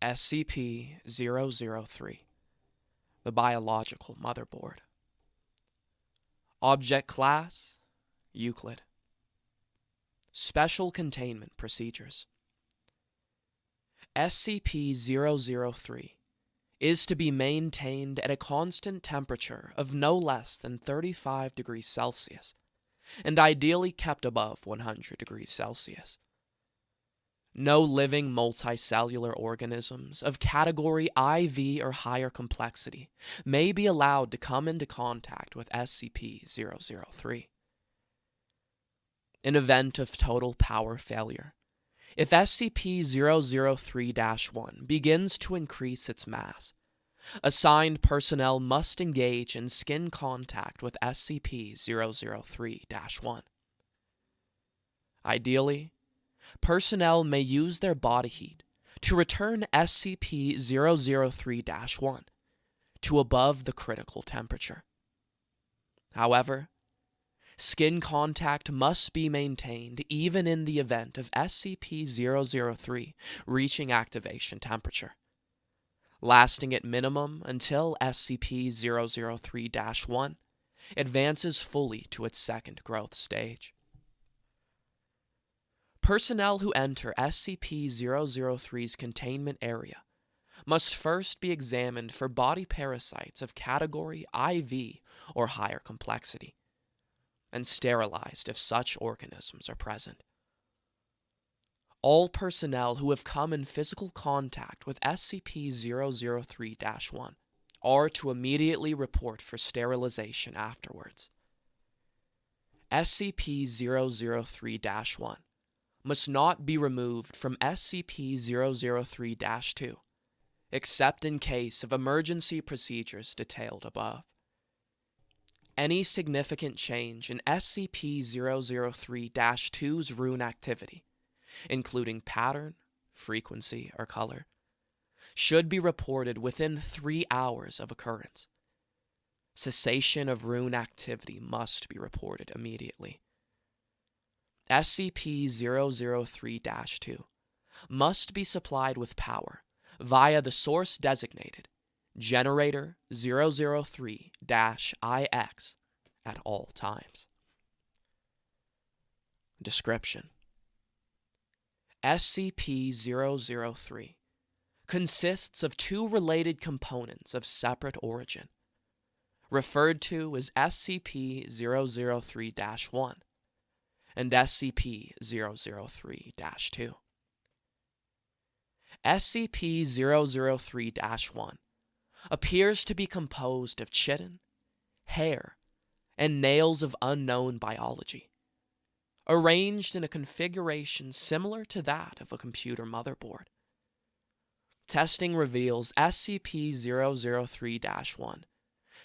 SCP-003, the biological motherboard. Object Class: Euclid. Special Containment Procedures. SCP-003 is to be maintained at a constant temperature of no less than 35 degrees Celsius, and ideally kept above 100 degrees Celsius. No living multicellular organisms of category IV or higher complexity may be allowed to come into contact with SCP-003. In event of total power failure, if SCP-003-1 begins to increase its mass, assigned personnel must engage in skin contact with SCP-003-1. Ideally, personnel may use their body heat to return SCP-003-1 to above the critical temperature. However, skin contact must be maintained even in the event of SCP-003 reaching activation temperature, lasting at minimum until SCP-003-1 advances fully to its second growth stage. Personnel who enter SCP-003's containment area must first be examined for body parasites of category IV or higher complexity, and sterilized if such organisms are present. All personnel who have come in physical contact with SCP-003-1 are to immediately report for sterilization afterwards. SCP-003-1 must not be removed from SCP-003-2, except in case of emergency procedures detailed above. Any significant change in SCP-003-2's rune activity, including pattern, frequency, or color, should be reported within 3 hours of occurrence. Cessation of rune activity must be reported immediately. SCP-003-2 must be supplied with power via the source designated Generator 003-IX at all times. Description: SCP-003 consists of 2 related components of separate origin, referred to as SCP-003-1 and SCP-003-2. SCP-003-1 appears to be composed of chitin, hair, and nails of unknown biology, arranged in a configuration similar to that of a computer motherboard. Testing reveals SCP-003-1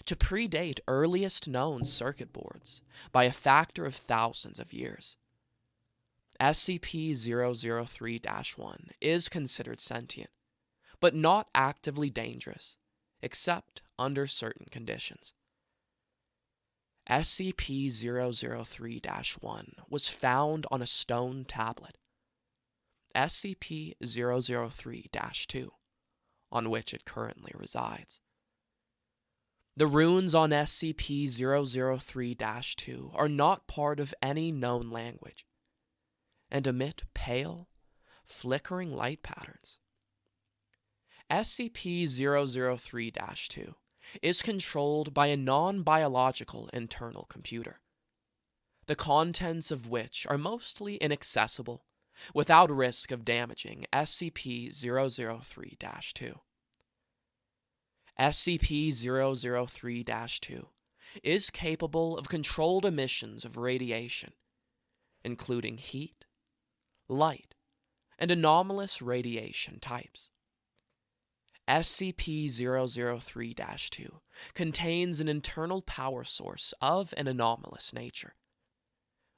to predate earliest known circuit boards by a factor of thousands of years. SCP-003-1 is considered sentient, but not actively dangerous, except under certain conditions. SCP-003-1 was found on a stone tablet. SCP-003-2, on which it currently resides. The runes on SCP-003-2 are not part of any known language, and emit pale, flickering light patterns. SCP-003-2 is controlled by a non-biological internal computer, the contents of which are mostly inaccessible without risk of damaging SCP-003-2. SCP-003-2 is capable of controlled emissions of radiation, including heat, light, and anomalous radiation types. SCP-003-2 contains an internal power source of an anomalous nature,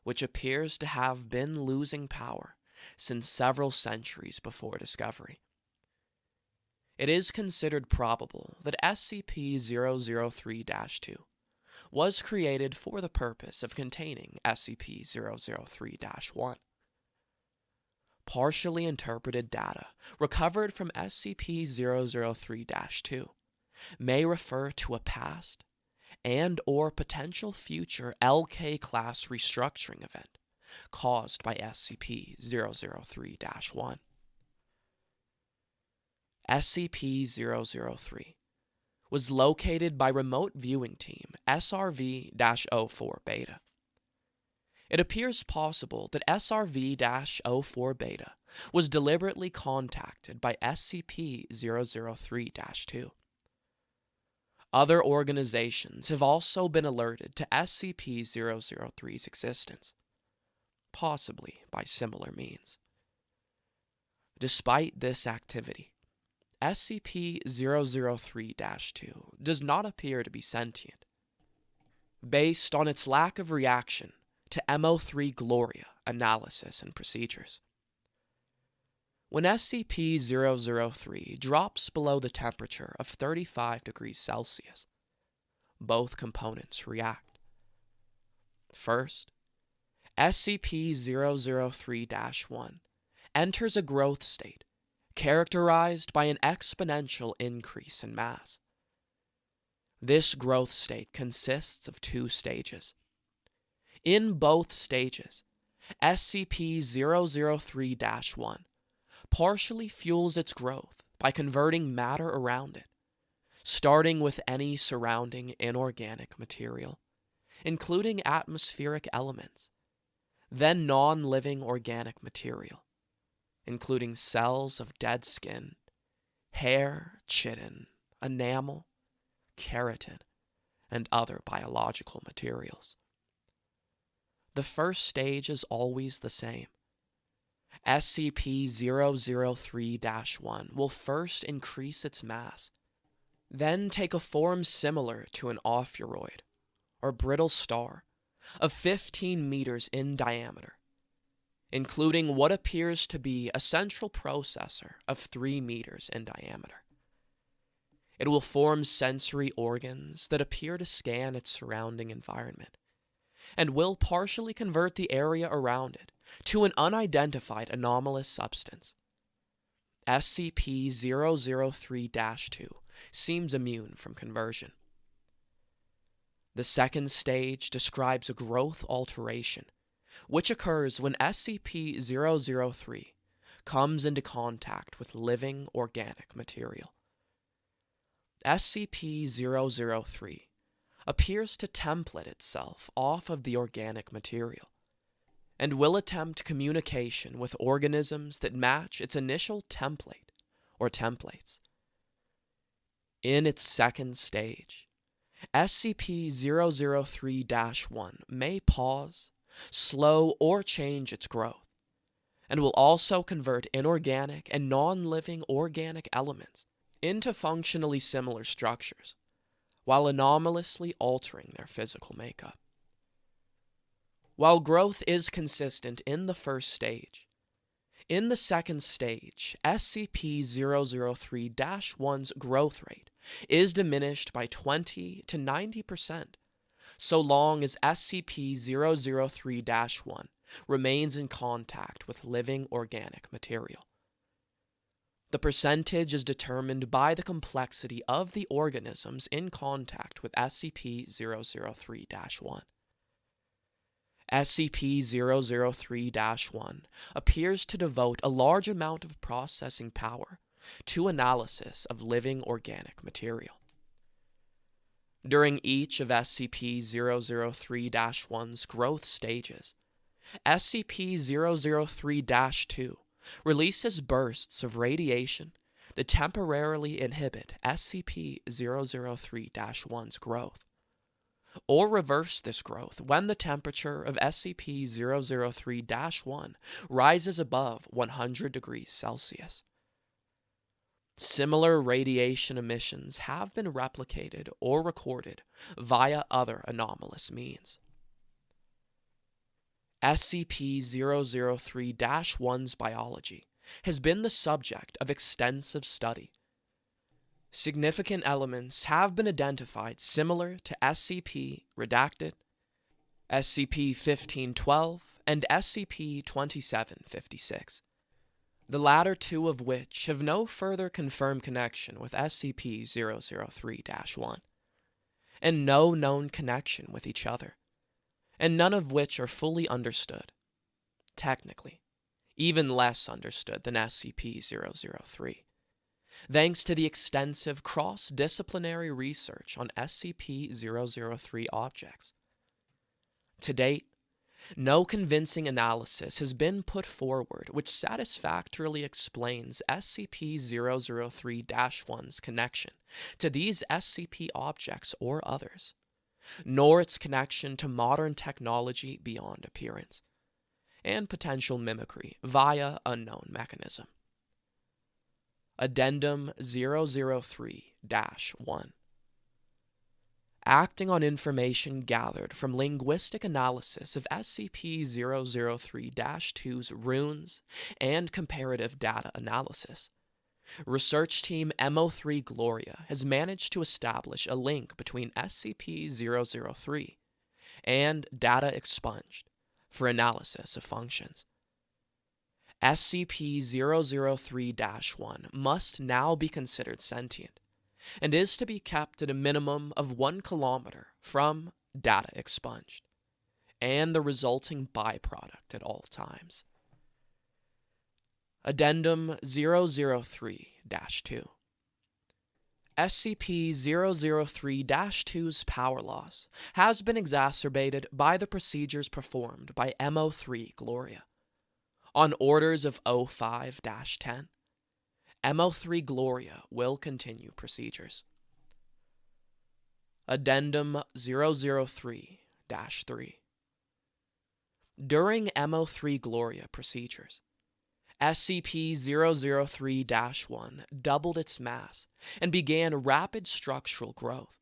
which appears to have been losing power since several centuries before discovery. It is considered probable that SCP-003-2 was created for the purpose of containing SCP-003-1. partially interpreted data recovered from SCP-003-2 may refer to a past and or potential future LK-class restructuring event caused by SCP-003-1. SCP-003 was located by Remote Viewing Team SRV-04 Beta. It appears possible that SRV-04 Beta was deliberately contacted by SCP-003-2. Other organizations have also been alerted to SCP-003's existence, possibly by similar means. Despite this activity, SCP-003-2 does not appear to be sentient, based on its lack of reaction to MO3 Gloria analysis and procedures. When SCP-003 drops below the temperature of 35 degrees Celsius, both components react. First, SCP-003-1 enters a growth state characterized by an exponential increase in mass. This growth state consists of two stages. In both stages, SCP-003-1 partially fuels its growth by converting matter around it, starting with any surrounding inorganic material, including atmospheric elements, then non-living organic material, including cells of dead skin, hair, chitin, enamel, keratin, and other biological materials. The first stage is always the same. SCP-003-1 will first increase its mass, then take a form similar to an ophiuroid, or brittle star, of 15 meters in diameter, including what appears to be a central processor of 3 meters in diameter. It will form sensory organs that appear to scan its surrounding environment, and will partially convert the area around it to an unidentified anomalous substance. SCP-003-2 seems immune from conversion. The second stage describes a growth alteration, which occurs when SCP-003 comes into contact with living organic material. SCP-003 appears to template itself off of the organic material, and will attempt communication with organisms that match its initial template or templates. In its second stage, SCP-003-1 may pause, slow, or change its growth, and will also convert inorganic and non-living organic elements into functionally similar structures, while anomalously altering their physical makeup. While growth is consistent in the first stage, in the second stage, SCP-003-1's growth rate is diminished by 20 to 90%, so long as SCP-003-1 remains in contact with living organic material. The percentage is determined by the complexity of the organisms in contact with SCP-003-1. SCP-003-1 appears to devote a large amount of processing power to analysis of living organic material. During each of SCP-003-1's growth stages, SCP-003-2 releases bursts of radiation that temporarily inhibit SCP-003-1's growth, or reverse this growth when the temperature of SCP-003-1 rises above 100 degrees Celsius. Similar radiation emissions have been replicated or recorded via other anomalous means. SCP-003-1's biology has been the subject of extensive study. Significant elements have been identified similar to SCP-redacted, SCP-1512, and SCP-2756. the latter two of which have no further confirmed connection with SCP-003-1, and no known connection with each other, and none of which are fully understood, technically, even less understood than SCP-003, thanks to the extensive cross-disciplinary research on SCP-003 objects. To date, no convincing analysis has been put forward which satisfactorily explains SCP-003-1's connection to these SCP objects or others, nor its connection to modern technology beyond appearance, and potential mimicry via unknown mechanism. Addendum 003-1. Acting on information gathered from linguistic analysis of SCP-003-2's runes and comparative data analysis, Research Team MO3 Gloria has managed to establish a link between SCP-003 and data expunged for analysis of functions. SCP-003-1 must now be considered sentient, and is to be kept at a minimum of 1 kilometer from data expunged, and the resulting byproduct at all times. Addendum 003-2. SCP-003-2's power loss has been exacerbated by the procedures performed by MO3 Gloria. On orders of O5-10, MO3 Gloria will continue procedures. Addendum 003-3. During MO3 Gloria procedures, SCP-003-1 doubled its mass and began rapid structural growth.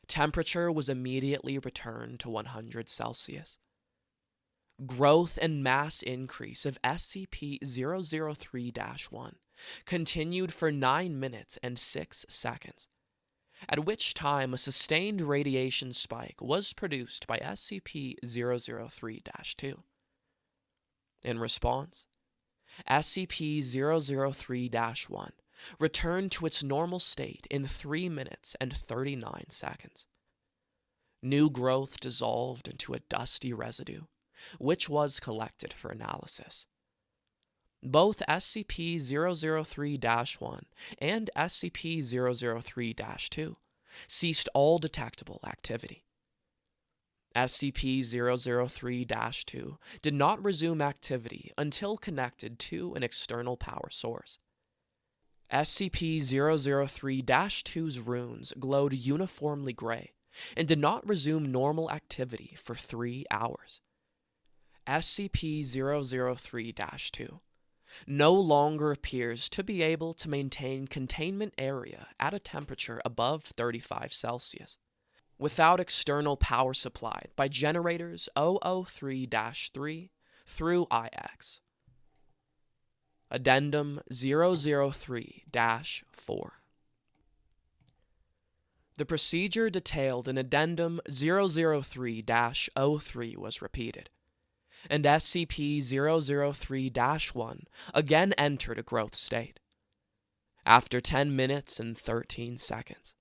Temperature was immediately returned to 100 Celsius. Growth and mass increase of SCP-003-1 continued for 9 minutes and 6 seconds, at which time a sustained radiation spike was produced by SCP-003-2. In response, SCP-003-1 returned to its normal state in 3 minutes and 39 seconds. New growth dissolved into a dusty residue, which was collected for analysis. Both SCP-003-1 and SCP-003-2 ceased all detectable activity. SCP-003-2 did not resume activity until connected to an external power source. SCP-003-2's runes glowed uniformly gray and did not resume normal activity for 3 hours. SCP-003-2 no longer appears to be able to maintain containment area at a temperature above 35 Celsius, without external power supplied by generators 003-3 through IX. Addendum 003-4. The procedure detailed in Addendum 003-03 was repeated, and SCP-003-1 again entered a growth state. After 10 minutes and 13 seconds,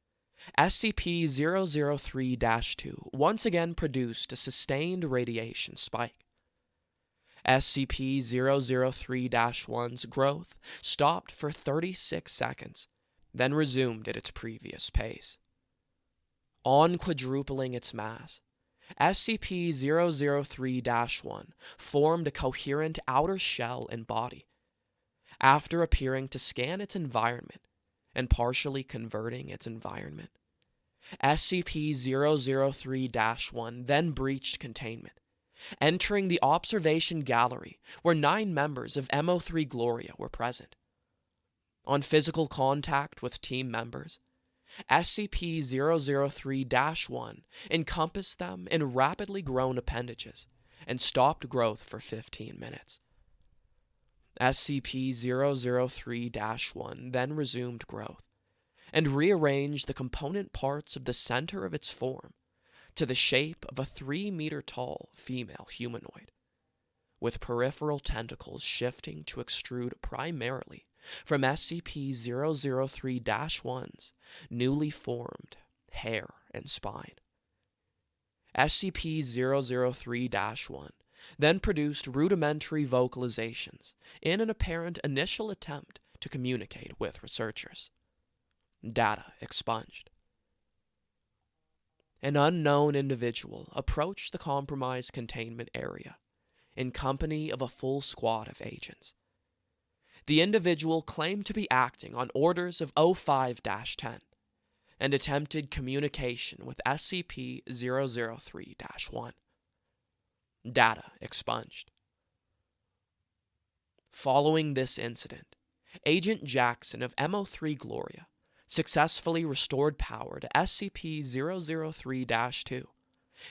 SCP-003-2 once again produced a sustained radiation spike. SCP-003-1's growth stopped for 36 seconds, then resumed at its previous pace. On quadrupling its mass, SCP-003-1 formed a coherent outer shell and body. After appearing to scan its environment and partially converting its environment, SCP-003-1 then breached containment, entering the observation gallery where 9 members of MO3 Gloria were present. On physical contact with team members, SCP-003-1 encompassed them in rapidly grown appendages and stopped growth for 15 minutes. SCP-003-1 then resumed growth and rearranged the component parts of the center of its form to the shape of a 3-meter-tall female humanoid, with peripheral tentacles shifting to extrude primarily from SCP-003-1's newly formed hair and spine. SCP-003-1 then produced rudimentary vocalizations in an apparent initial attempt to communicate with researchers. Data expunged. An unknown individual approached the compromised containment area in company of a full squad of agents. The individual claimed to be acting on orders of O5-10 and attempted communication with SCP-003-1. Data expunged. Following this incident, Agent Jackson of MO3 Gloria successfully restored power to SCP-003-2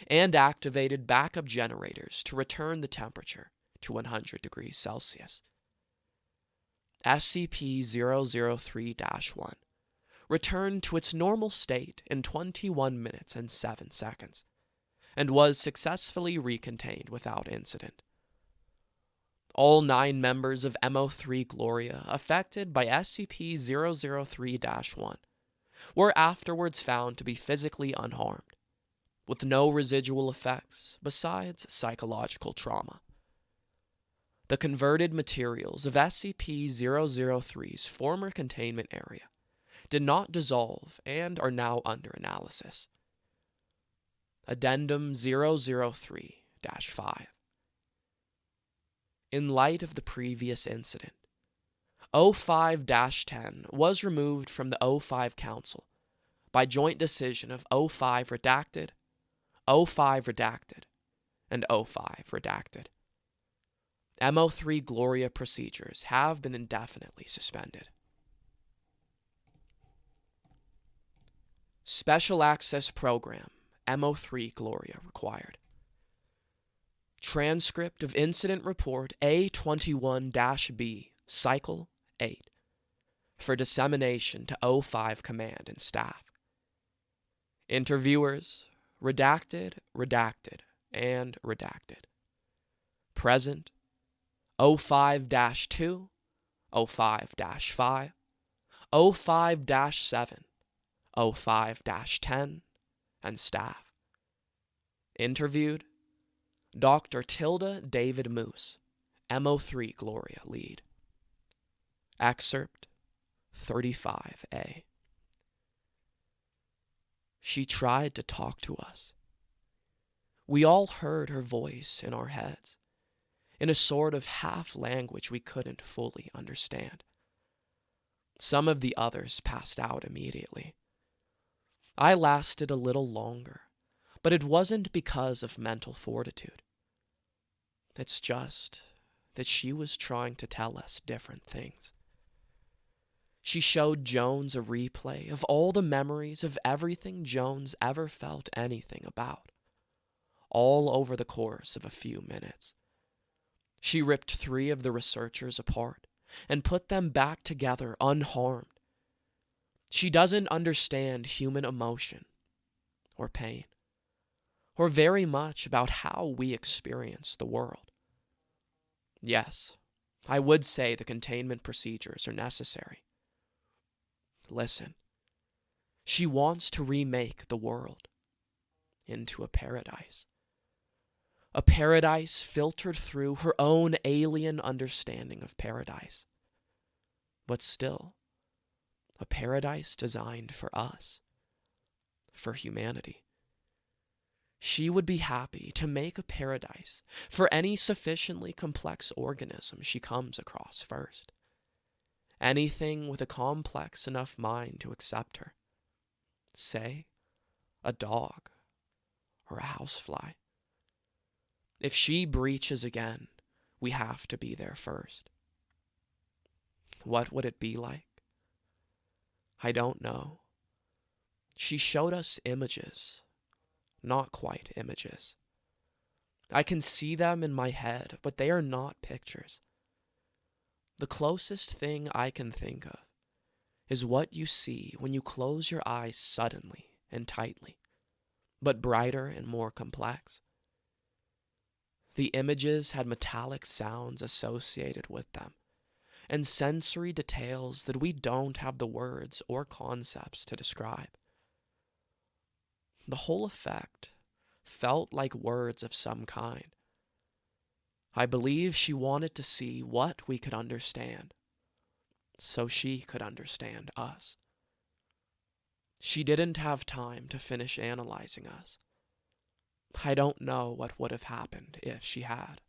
and activated backup generators to return the temperature to 100 degrees Celsius. SCP-003-1 returned to its normal state in 21 minutes and 7 seconds, and was successfully recontained without incident. All 9 members of MO3 Gloria affected by SCP-003-1 were afterwards found to be physically unharmed, with no residual effects besides psychological trauma. The converted materials of SCP-003's former containment area did not dissolve and are now under analysis. Addendum 003-5. In light of the previous incident, O5-10 was removed from the O5 Council by joint decision of O5 Redacted, O5 Redacted, and O5 Redacted. MO3 Gloria procedures have been indefinitely suspended. Special Access Program MO3 Gloria required. Transcript of Incident Report A21-B, Cycle 8, for dissemination to O5 Command and Staff. Interviewers, redacted, redacted, and redacted. Present, O5-2, O5-5, O5-7, O5-10, and staff. Interviewed, Dr. Tilda David Moose, MO3 Gloria Lead. Excerpt 35A. She tried to talk to us. We all heard her voice in our heads, in a sort of half-language we couldn't fully understand. Some of the others passed out immediately. I lasted a little longer, but it wasn't because of mental fortitude. It's just that she was trying to tell us different things. She showed Jones a replay of all the memories of everything Jones ever felt anything about, all over the course of a few minutes. She ripped 3 of the researchers apart and put them back together unharmed. She doesn't understand human emotion or pain, or very much about how we experience the world. Yes, I would say the containment procedures are necessary. Listen, she wants to remake the world into a paradise. A paradise filtered through her own alien understanding of paradise. But still, a paradise designed for us, for humanity. She would be happy to make a paradise for any sufficiently complex organism she comes across first. Anything with a complex enough mind to accept her. Say, a dog or a housefly. If she breaches again, we have to be there first. What would it be like? I don't know. She showed us images. Not quite images. I can see them in my head, but they are not pictures. The closest thing I can think of is what you see when you close your eyes suddenly and tightly, but brighter and more complex. The images had metallic sounds associated with them, and sensory details that we don't have the words or concepts to describe. The whole effect felt like words of some kind. I believe she wanted to see what we could understand, so she could understand us. She didn't have time to finish analyzing us. I don't know what would have happened if she had.